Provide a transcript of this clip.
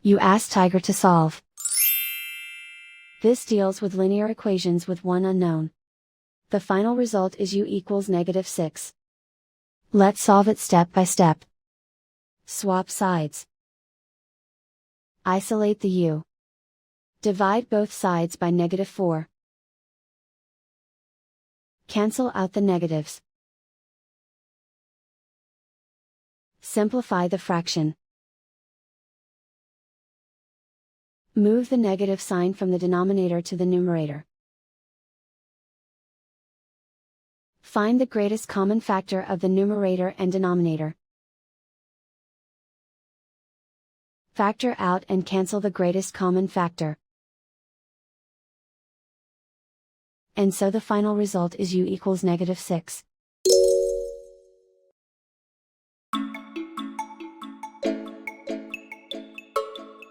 You ask Tiger to solve. This deals with linear equations with one unknown. The final result is u equals -6. Let's solve it step by step. Swap sides. Isolate the u. Divide both sides by -4. Cancel out the negatives. Simplify the fraction. Move the negative sign from the denominator to the numerator. Find the greatest common factor of the numerator and denominator. Factor out and cancel the greatest common factor. And so the final result is u equals -6.